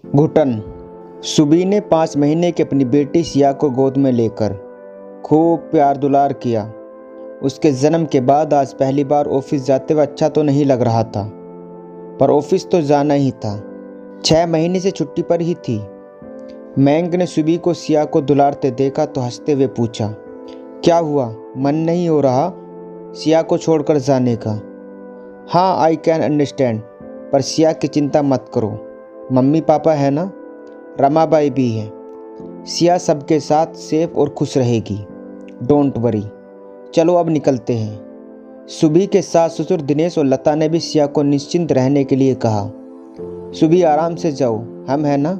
घुटन। सुबी ने 5 महीने की अपनी बेटी सिया को गोद में लेकर खूब प्यार दुलार किया। उसके जन्म के बाद आज पहली बार ऑफिस जाते हुए अच्छा तो नहीं लग रहा था, पर ऑफिस तो जाना ही था। 6 महीने से छुट्टी पर ही थी। मैंग ने सुबी को सिया को दुलारते देखा तो हंसते हुए पूछा, क्या हुआ, मन नहीं हो रहा सिया को छोड़कर जाने का? हाँ, आई कैन अंडरस्टैंड, पर सिया की चिंता मत करो, मम्मी पापा है ना, रमाबाई भी है। सिया सबके साथ सेफ और खुश रहेगी, डोंट वरी। चलो अब निकलते हैं। सुबी के सास ससुर दिनेश और लता ने भी सिया को निश्चिंत रहने के लिए कहा। सुबी आराम से जाओ, हम है ना।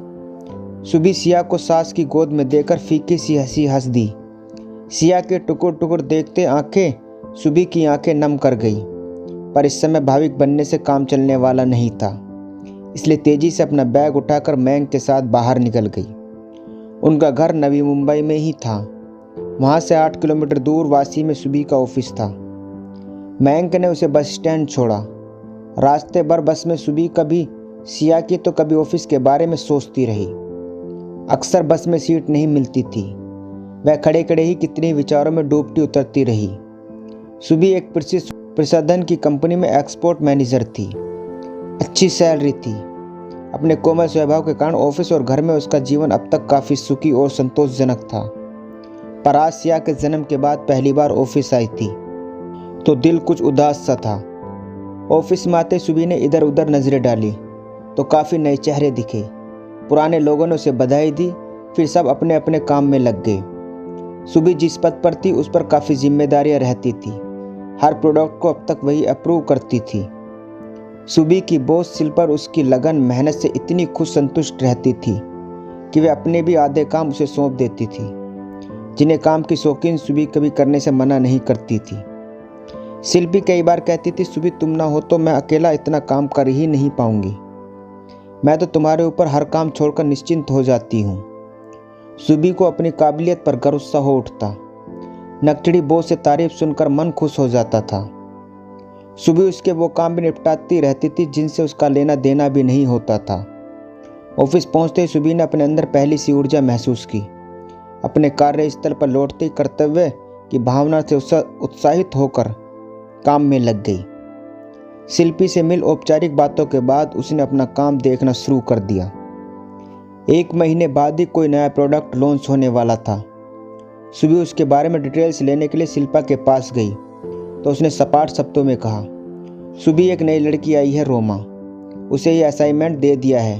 सुबी सिया को सास की गोद में देकर फीकी सी हंसी हंस दी। सिया के टुकुर टुकुर देखते आंखें सुबी की आंखें नम कर गई, पर इस समय भाविक बनने से काम चलने वाला नहीं था, इसलिए तेजी से अपना बैग उठाकर मैंग के साथ बाहर निकल गई। उनका घर नवी मुंबई में ही था। वहां से 8 किलोमीटर दूर वासी में सुबी का ऑफिस था। मैंग ने उसे बस स्टैंड छोड़ा। रास्ते भर बस में सुबी कभी सिया की तो कभी ऑफिस के बारे में सोचती रही। अक्सर बस में सीट नहीं मिलती थी। वह खड़े खड़े ही कितने विचारों में डूबती उतरती रही। सुबी एक प्रसाधन की कंपनी में एक्सपोर्ट मैनेजर थी। अच्छी सैलरी थी। अपने कोमल स्वभाव के कारण ऑफिस और घर में उसका जीवन अब तक काफ़ी सुखी और संतोषजनक था। पर आज सिया के जन्म के बाद पहली बार ऑफिस आई थी तो दिल कुछ उदास सा था। ऑफिस में आते सुबी ने इधर उधर नजरें डाली तो काफ़ी नए चेहरे दिखे। पुराने लोगों ने उसे बधाई दी, फिर सब अपने अपने काम में लग गए। सुबी जिस पद पर थी उस पर काफ़ी जिम्मेदारियां रहती थी। हर प्रोडक्ट को अब तक वही अप्रूव करती थी। सुबी की बॉस शिल्पा उसकी लगन मेहनत से इतनी खुश संतुष्ट रहती थी कि वे अपने भी आधे काम उसे सौंप देती थी, जिन्हें काम की शौकीन सुबी कभी करने से मना नहीं करती थी। शिल्पी कई बार कहती थी, सुबी तुम ना हो तो मैं अकेला इतना काम कर ही नहीं पाऊंगी। मैं तो तुम्हारे ऊपर हर काम छोड़कर निश्चिंत हो जाती हूँ। सुबी को अपनी काबिलियत पर गर्व सा हो उठता। नकचड़ी बॉस से तारीफ सुनकर मन खुश हो जाता था। सुबी उसके वो काम भी निपटाती रहती थी जिनसे उसका लेना देना भी नहीं होता था। ऑफिस पहुंचते ही सुबी ने अपने अंदर पहली सी ऊर्जा महसूस की। अपने कार्यस्थल पर लौटते ही कर्तव्य की भावना से उत्साहित होकर काम में लग गई। शिल्पी से मिल औपचारिक बातों के बाद उसने अपना काम देखना शुरू कर दिया। 1 महीने बाद ही कोई नया प्रोडक्ट लॉन्च होने वाला था। सुबह उसके बारे में डिटेल्स लेने के लिए शिल्पा के पास गई तो उसने सपाट शब्दों में कहा, सुबह एक नई लड़की आई है रोमा, उसे ये असाइनमेंट दे दिया है।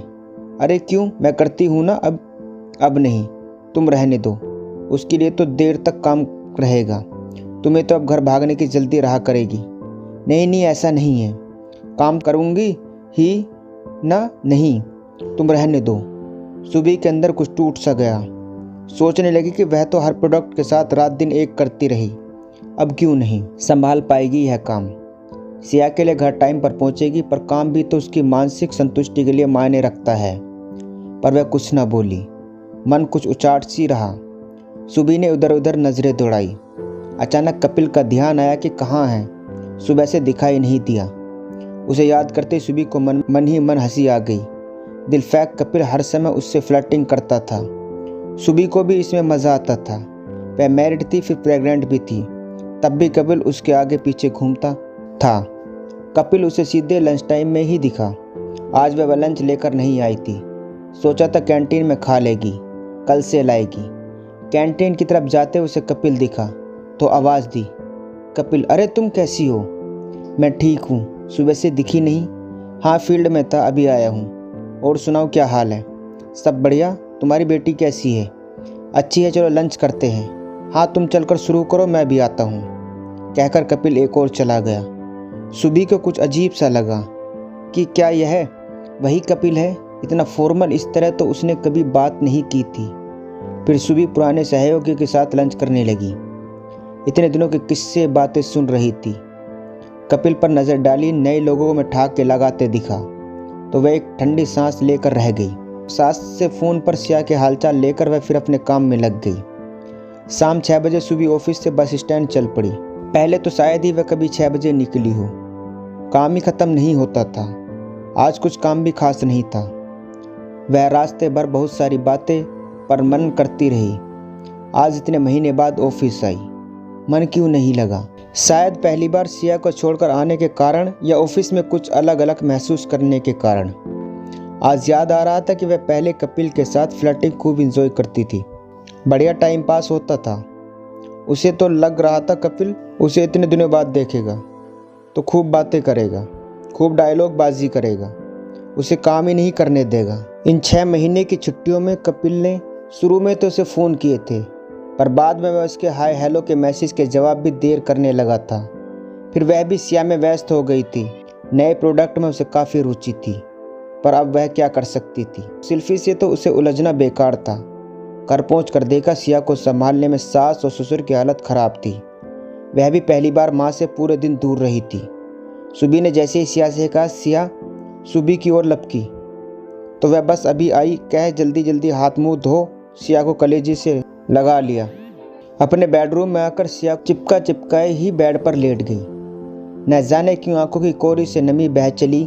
अरे क्यों, मैं करती हूँ ना। अब नहीं, तुम रहने दो, उसके लिए तो देर तक काम रहेगा। तुम्हें तो अब घर भागने की जल्दी रहा करेगी। नहीं, ऐसा नहीं है, काम करूँगी ही ना। नहीं, तुम रहने दो। सुबह के अंदर कुछ टूट सा गया। सोचने लगी कि वह तो हर प्रोडक्ट के साथ रात दिन एक करती रही, अब क्यों नहीं संभाल पाएगी यह काम। सिया के लिए घर टाइम पर पहुंचेगी, पर काम भी तो उसकी मानसिक संतुष्टि के लिए मायने रखता है। पर वह कुछ ना बोली, मन कुछ उचाट सी रहा। सुबह ने उधर उधर नजरें दौड़ाई। अचानक कपिल का ध्यान आया कि कहाँ है, सुबह से दिखाई नहीं दिया। उसे याद करते सुबह को मन ही मन हंसी आ गई। दिल फेंक कपिल हर समय उससे फ्लर्टिंग करता था। सुबह को भी इसमें मज़ा आता था। वह मैरिड थी, फिर प्रेग्नेंट भी थी, तब भी कपिल उसके आगे पीछे घूमता था। कपिल उसे सीधे लंच टाइम में ही दिखा। आज वह लंच लेकर नहीं आई थी। सोचा था कैंटीन में खा लेगी, कल से लाएगी। कैंटीन की तरफ जाते उसे कपिल दिखा तो आवाज़ दी, कपिल, अरे तुम कैसी हो? मैं ठीक हूँ, सुबह से दिखी नहीं। हाँ, फील्ड में था, अभी आया हूँ। और सुनाओ, क्या हाल है? सब बढ़िया। तुम्हारी बेटी कैसी है? अच्छी है, चलो लंच करते हैं। हाँ, तुम चलकर शुरू करो, मैं भी आता हूँ, कहकर कपिल एक और चला गया। सुबह को कुछ अजीब सा लगा कि क्या यह वही कपिल है? इतना फॉर्मल इस तरह तो उसने कभी बात नहीं की थी। फिर सुबह पुराने सहयोगी के साथ लंच करने लगी। इतने दिनों के किस्से बातें सुन रही थी। कपिल पर नज़र डाली, नए लोगों को मैं ठहाके लगाते दिखा तो वह एक ठंडी सांस लेकर रह गई। सास से फ़ोन पर सिया के हालचाल लेकर वह फिर अपने काम में लग गई। शाम 6 बजे सुबह ऑफिस से बस स्टैंड चल पड़ी। पहले तो शायद ही वह कभी 6 बजे निकली हो। काम ही ख़त्म नहीं होता था। आज कुछ काम भी खास नहीं था। वह रास्ते भर बहुत सारी बातें पर मन करती रही। आज इतने महीने बाद ऑफिस आई, मन क्यों नहीं लगा। शायद पहली बार सिया को छोड़कर आने के कारण या ऑफिस में कुछ अलग अलग महसूस करने के कारण। आज याद आ रहा था कि वह पहले कपिल के साथ फ्लर्टिंग खूब इंजॉय करती थी, बढ़िया टाइम पास होता था। उसे तो लग रहा था कपिल उसे इतने दिनों बाद देखेगा तो खूब बातें करेगा, खूब डायलॉग बाजी करेगा, उसे काम ही नहीं करने देगा। इन 6 महीने की छुट्टियों में कपिल ने शुरू में तो उसे फ़ोन किए थे, पर बाद में वह उसके हाय हेलो के मैसेज के जवाब भी देर करने लगा था। फिर वह भी सिया में व्यस्त हो गई थी। नए प्रोडक्ट में उसे काफ़ी रुचि थी, पर अब वह क्या कर सकती थी। सेल्फी से तो उसे उलझना बेकार था। घर पहुँच कर देखा सिया को संभालने में सास और ससुर की हालत ख़राब थी। वह भी पहली बार माँ से पूरे दिन दूर रही थी। सुबी ने जैसे ही सिया से कहा सिया सुबी की ओर लपकी तो वह बस अभी आई कह जल्दी जल्दी हाथ मुंह धो सिया को कलेजे से लगा लिया। अपने बेडरूम में आकर सिया चिपकाए ही बेड पर लेट गई। न जाने क्यों आंखों की कोरी से नमी बह चली।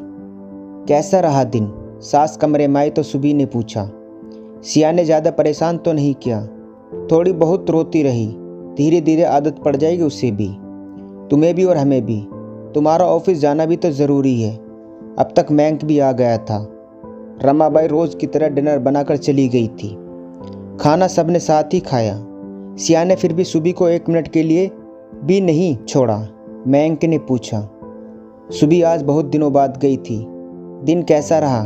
कैसा रहा दिन? सास कमरे में आई तो सुबी ने पूछा। सिया ने ज़्यादा परेशान तो नहीं किया, थोड़ी बहुत रोती रही। धीरे धीरे आदत पड़ जाएगी उसे भी, तुम्हें भी और हमें भी। तुम्हारा ऑफिस जाना भी तो ज़रूरी है। अब तक मैंक भी आ गया था। रमाबाई रोज़ की तरह डिनर बनाकर चली गई थी। खाना सबने साथ ही खाया। सिया ने फिर भी सुबी को 1 मिनट के लिए भी नहीं छोड़ा। मैंक ने पूछा, सुबी आज बहुत दिनों बाद गई थी, दिन कैसा रहा?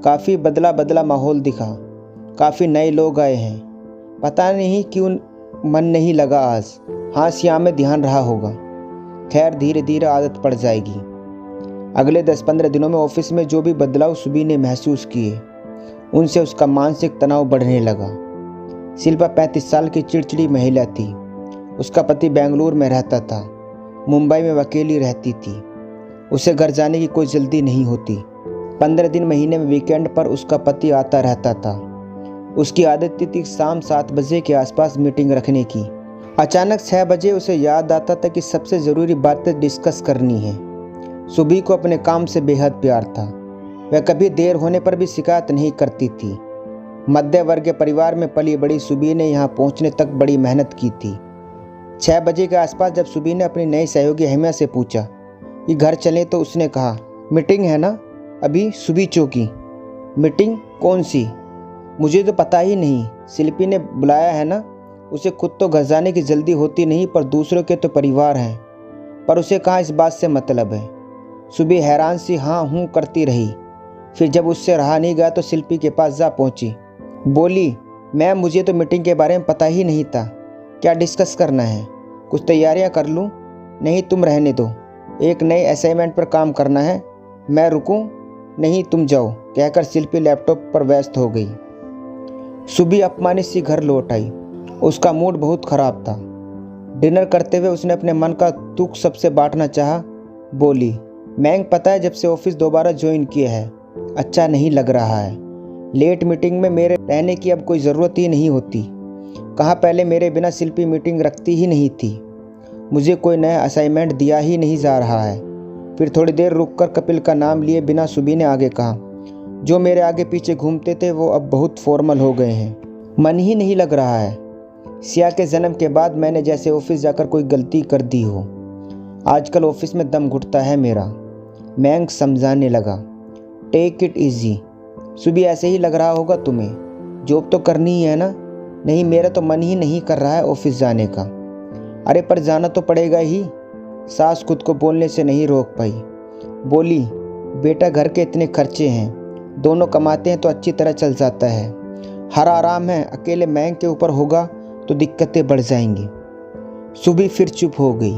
काफ़ी बदला माहौल दिखा, काफ़ी नए लोग आए हैं। पता नहीं क्यों मन नहीं लगा आज। हाँ सिया में ध्यान रहा होगा। खैर धीरे धीरे आदत पड़ जाएगी। अगले 10-15 दिनों में ऑफिस में जो भी बदलाव सुबी ने महसूस किए उनसे उसका मानसिक तनाव बढ़ने लगा। शिल्पा 35 साल की चिड़चिड़ी महिला थी। उसका पति बेंगलुरु में रहता था, मुंबई में अकेली रहती थी। उसे घर जाने की कोई जल्दी नहीं होती। 15 दिन महीने में वीकेंड पर उसका पति आता रहता था। उसकी आदत थी शाम 7 बजे के आसपास मीटिंग रखने की। अचानक 6 बजे उसे याद आता था कि सबसे ज़रूरी बातें डिस्कस करनी है। सुबी को अपने काम से बेहद प्यार था। वह कभी देर होने पर भी शिकायत नहीं करती थी। मध्य वर्गीय परिवार में पली बड़ी सुबी ने यहाँ पहुँचने तक बड़ी मेहनत की थी। 6 बजे के आसपास जब सुबी ने अपनी नई सहयोगी अहमिया से पूछा कि घर चलें तो उसने कहा, मीटिंग है ना अभी सुबी चौकी। मीटिंग कौन सी? मुझे तो पता ही नहीं। शिल्पी ने बुलाया है ना। उसे खुद तो घर जाने की जल्दी होती नहीं, पर दूसरों के तो परिवार हैं। पर उसे कहाँ इस बात से मतलब है? सुबह हैरान सी हाँ हूँ करती रही। फिर जब उससे रहा नहीं गया तो शिल्पी के पास जा पहुँची। बोली, मैम मुझे तो मीटिंग के बारे में पता ही नहीं था। क्या डिस्कस करना है? कुछ तैयारियाँ कर लूँ? नहीं तुम रहने दो, एक नए असाइनमेंट पर काम करना है। मैं रुकूँ? नहीं तुम जाओ, कहकर शिल्पी लैपटॉप पर व्यस्त हो गई। सुबी अपमानित सी घर लौट आई। उसका मूड बहुत ख़राब था। डिनर करते हुए उसने अपने मन का दुख सबसे बांटना चाहा। बोली, मैंग पता है जब से ऑफिस दोबारा ज्वाइन किया है अच्छा नहीं लग रहा है। लेट मीटिंग में मेरे रहने की अब कोई ज़रूरत ही नहीं होती। कहाँ पहले मेरे बिना शिल्पी मीटिंग रखती ही नहीं थी। मुझे कोई नया असाइनमेंट दिया ही नहीं जा रहा है। फिर थोड़ी देर रुककर कपिल का नाम लिए बिना सुबी ने आगे कहा, जो मेरे आगे पीछे घूमते थे वो अब बहुत फॉर्मल हो गए हैं। मन ही नहीं लग रहा है। सिया के जन्म के बाद मैंने जैसे ऑफिस जाकर कोई गलती कर दी हो। आजकल ऑफिस में दम घुटता है मेरा। मैंग समझाने लगा, टेक इट इजी। सुबह ऐसे ही लग रहा होगा तुम्हें। जॉब तो करनी ही है ना। नहीं मेरा तो मन ही नहीं कर रहा है ऑफिस जाने का। अरे पर जाना तो पड़ेगा ही। सास खुद को बोलने से नहीं रोक पाई। बोली, बेटा घर के इतने खर्चे हैं, दोनों कमाते हैं तो अच्छी तरह चल जाता है। हर आराम है, अकेले मैंग के ऊपर होगा तो दिक्कतें बढ़ जाएंगी। सुबह फिर चुप हो गई।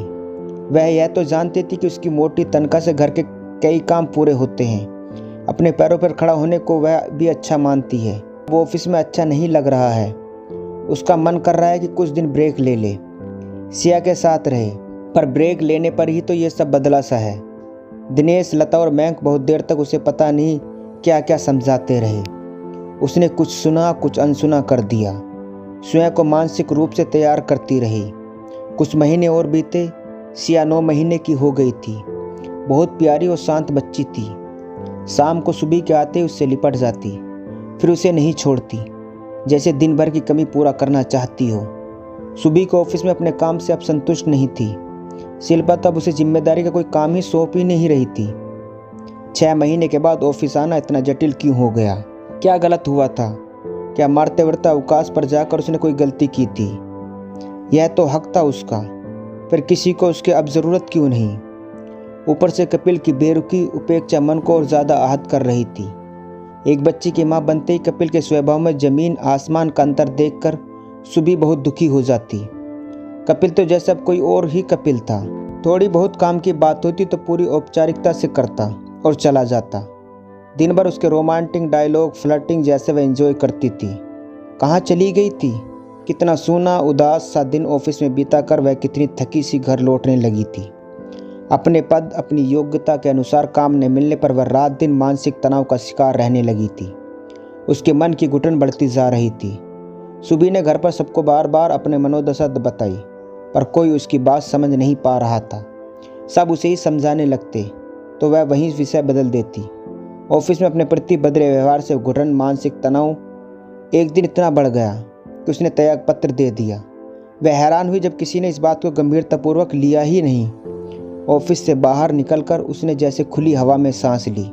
वह यह तो जानती थी कि उसकी मोटी तनख्वाह से घर के कई काम पूरे होते हैं। अपने पैरों पर खड़ा होने को वह भी अच्छा मानती है। वो ऑफिस में अच्छा नहीं लग रहा है। उसका मन कर रहा है कि कुछ दिन ब्रेक ले ले, सिया के साथ रहे। पर ब्रेक लेने पर ही तो ये सब बदला सा है। दिनेश, लता और मैंक बहुत देर तक उसे पता नहीं क्या क्या समझाते रहे। उसने कुछ सुना कुछ अनसुना कर दिया। स्वयं को मानसिक रूप से तैयार करती रही। कुछ महीने और बीते। सिया 9 महीने की हो गई थी। बहुत प्यारी और शांत बच्ची थी। शाम को सुबह के आते उससे लिपट जाती। फिर उसे नहीं छोड़ती, जैसे दिन भर की कमी पूरा करना चाहती हो। सुबी को ऑफिस में अपने काम से अब संतुष्ट नहीं थी। शिल्पा तब उसे जिम्मेदारी का कोई काम ही सौंप ही नहीं रही थी। 6 महीने के बाद ऑफिस आना इतना जटिल क्यों हो गया? क्या गलत हुआ था? क्या मरते वरते अवकाश पर जाकर उसने कोई गलती की थी? यह तो हक था उसका, फिर किसी को उसके अब ज़रूरत क्यों नहीं? ऊपर से कपिल की बेरुखी उपेक्षा मन को और ज़्यादा आहत कर रही थी। एक बच्ची की माँ बनते ही कपिल के स्वभाव में ज़मीन आसमान का अंतर देखकर सुबी बहुत दुखी हो जाती। कपिल तो जैसा कोई और ही कपिल था। थोड़ी बहुत काम की बात होती तो पूरी औपचारिकता से करता और चला जाता। दिन भर उसके रोमांटिक डायलॉग, फ्लर्टिंग जैसे वह एंजॉय करती थी। कहाँ चली गई थी? कितना सूना उदास सा दिन ऑफिस में बीता कर वह कितनी थकी सी घर लौटने लगी थी। अपने पद अपनी योग्यता के अनुसार काम न मिलने पर वह रात दिन मानसिक तनाव का शिकार रहने लगी थी। उसके मन की घुटन बढ़ती जा रही थी। सुबी ने घर पर सबको बार बार अपने मनोदशा बताई, पर कोई उसकी बात समझ नहीं पा रहा था। सब उसे ही समझाने लगते तो वह वहीं विषय बदल देती। ऑफिस में अपने प्रति बदले व्यवहार से घुटन मानसिक तनाव एक दिन इतना बढ़ गया कि उसने त्याग पत्र दे दिया। वह हैरान हुई जब किसी ने इस बात को गंभीरतापूर्वक लिया ही नहीं। ऑफिस से बाहर निकलकर उसने जैसे खुली हवा में सांस ली।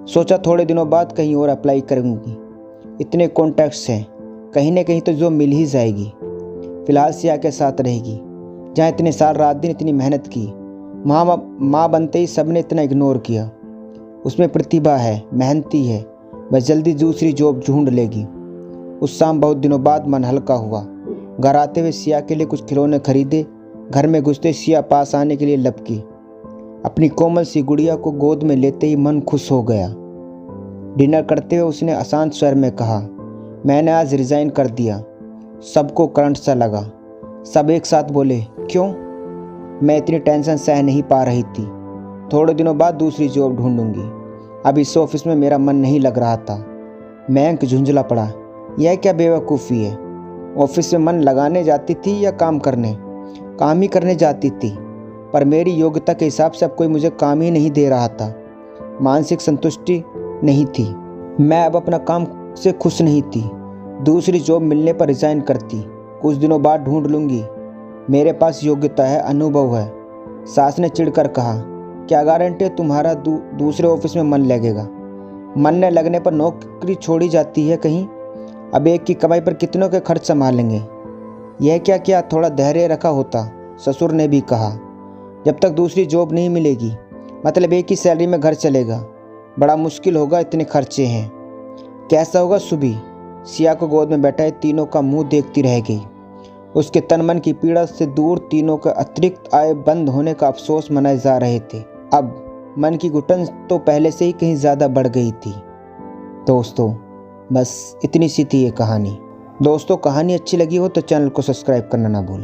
सोचा थोड़े दिनों बाद कहीं और अप्लाई करूँगी। इतने कॉन्टैक्ट्स हैं, कहीं न कहीं तो जो मिल ही जाएगी। फिलहाल सिया के साथ रहेगी, जहाँ इतने साल रात दिन इतनी मेहनत की। माँ बनते ही सबने इतना इग्नोर किया। उसमें प्रतिभा है, मेहनती है, वह जल्दी दूसरी जॉब ढूंढ लेगी। उस शाम बहुत दिनों बाद मन हल्का हुआ। घर आते हुए सिया के लिए कुछ खिलौने खरीदे। घर में घुसते सिया पास आने के लिए लपकी। अपनी कोमल सी गुड़िया को गोद में लेते ही मन खुश हो गया। डिनर करते हुए उसने अशांत स्वर में कहा, मैंने आज रिज़ाइन कर दिया। सबको करंट सा लगा। सब एक साथ बोले, क्यों? मैं इतनी टेंशन सह नहीं पा रही थी। थोड़े दिनों बाद दूसरी जॉब ढूंढूंगी। अब इस ऑफिस में मेरा मन नहीं लग रहा था। मयंक झुंझला पड़ा, यह क्या बेवकूफ़ी है? ऑफिस में मन लगाने जाती थी या काम करने? काम ही करने जाती थी, पर मेरी योग्यता के हिसाब से अब कोई मुझे काम ही नहीं दे रहा था। मानसिक संतुष्टि नहीं थी। मैं अब अपना काम से खुश नहीं थी। दूसरी जॉब मिलने पर रिज़ाइन करती। कुछ दिनों बाद ढूंढ लूँगी। मेरे पास योग्यता है, अनुभव है। सास ने चिढ़कर कहा, क्या गारंटी है तुम्हारा दूसरे ऑफिस में मन लगेगा? मन न लगने पर नौकरी छोड़ी जाती है कहीं? अब एक की कमाई पर कितनों के खर्च संभालेंगे? यह क्या थोड़ा धैर्य रखा होता, ससुर ने भी कहा। जब तक दूसरी जॉब नहीं मिलेगी, मतलब एक ही सैलरी में घर चलेगा। बड़ा मुश्किल होगा, इतने खर्चे हैं। कैसा होगा सुबी? सिया को गोद में बैठाए तीनों का मुंह देखती रह गई। उसके तन मन की पीड़ा से दूर तीनों का अतिरिक्त आय बंद होने का अफसोस मनाए जा रहे थे। अब मन की घुटन तो पहले से ही कहीं ज़्यादा बढ़ गई थी। दोस्तों, बस इतनी सी थी ये कहानी। दोस्तों, कहानी अच्छी लगी हो तो चैनल को सब्सक्राइब करना ना भूलें।